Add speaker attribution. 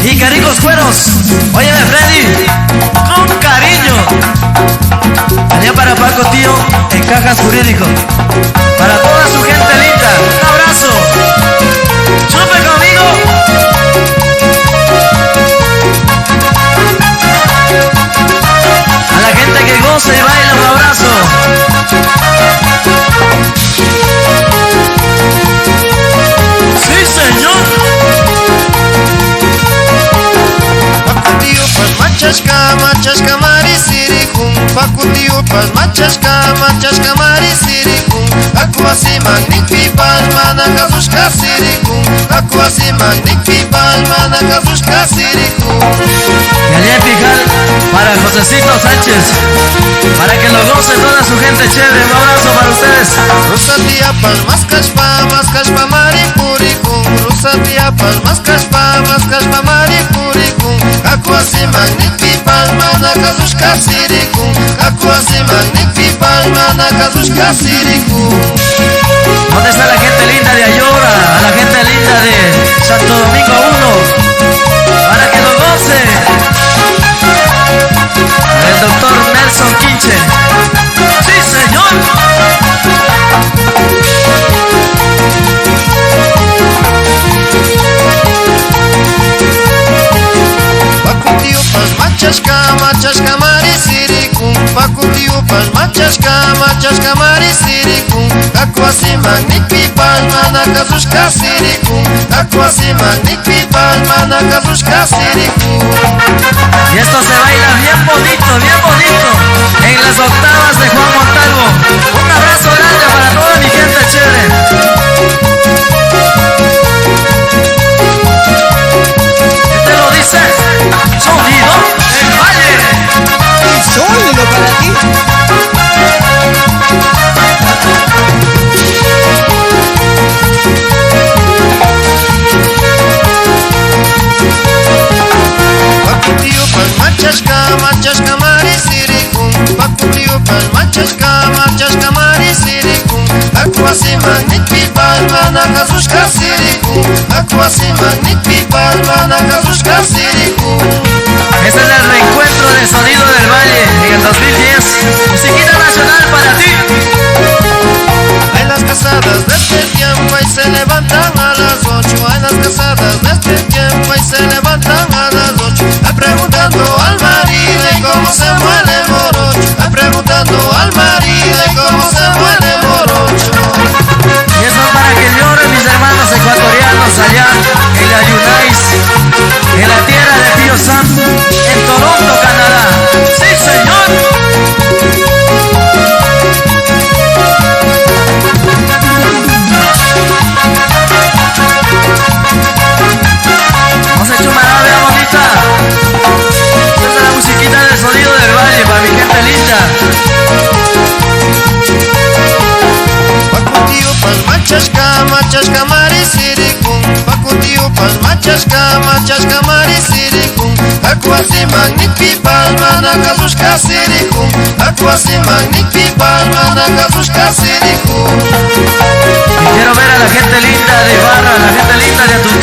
Speaker 1: y Caricos Cueros. Óyeme, Freddy, con cariño. Allá para Paco, tío, en Cajas Jurídico. Para toda su gente linda, un abrazo. ¡Chupe conmigo! A la gente que goza y baila, un abrazo. ¡Sí, señor!
Speaker 2: Pakutiupas machashka marisirikun. Pakutiupas machashka marisirikun. Aku así magnifipas mana kasushka sirikun. Aku así magnifipas mana kasushka sirikun.
Speaker 1: Y allá en Pijal, para Josecito Sánchez, para que lo goce toda su gente chévere. Un abrazo para ustedes.
Speaker 2: Rusatiapas maskashpa maripurikun. Rusatiapas maskashpa maripurikun. Aku así magnifipas mana kasushka sirikun. Aku así magnifipas mana kasushka sirikun.
Speaker 1: ¿Dónde está la gente linda de Ayora? A la gente linda de Santo Domingo 1, para que lo goce. El doctor Nelson Quinche. ¡Sí, señor!
Speaker 2: Pakutiupas machashka marisirikun. Pakutiupas machashka marisirikun. Aku así magnifipas mana kasushka sirikun. Aku así magnifipas mana kasushka sirikun.
Speaker 1: Y esto se baila bien bonito, en las octavas de Juan Montalvo. Un abrazo grande para toda mi gente chévere. ¿Qué te lo dice? Sonido del Valle.
Speaker 3: Sonido para ti.
Speaker 2: Pakutiupas machashka marisirikun. Pakutiupas machashka marisirikun. Aku así magnifipas mana kasushka sirikun. Aku así magnifipas mana kasushka sirikun.
Speaker 1: Este es el reencuentro del Sonido del Valle en el 2010. Musiquita nacional para ti.
Speaker 2: Hay las casadas de este tiempo y se levantan a las 8. Hay las casadas de este tiempo y se levantan a las 8. Preguntando al marido y cómo se muere morocho. Preguntando al marido y cómo se muere morocho.
Speaker 1: Y eso es para que lloren mis hermanos ecuatorianos allá en la Yunais, en la tierra de Tío Sam, en Toronto, Canadá. ¡Sí, señor! Vamos a echar una rabia bonita. Esta es la musiquita del Sonido del Valle para mi gente linda.
Speaker 2: Pakutiupas machashka marisirikun. Pakutiupas machashka marisirikun. Aku así magnifipas mana kasushka sirikun. Aku así magnifipas mana kasushka sirikun.
Speaker 1: Y quiero ver a la gente linda de Barra, a la gente linda de Atutumpa.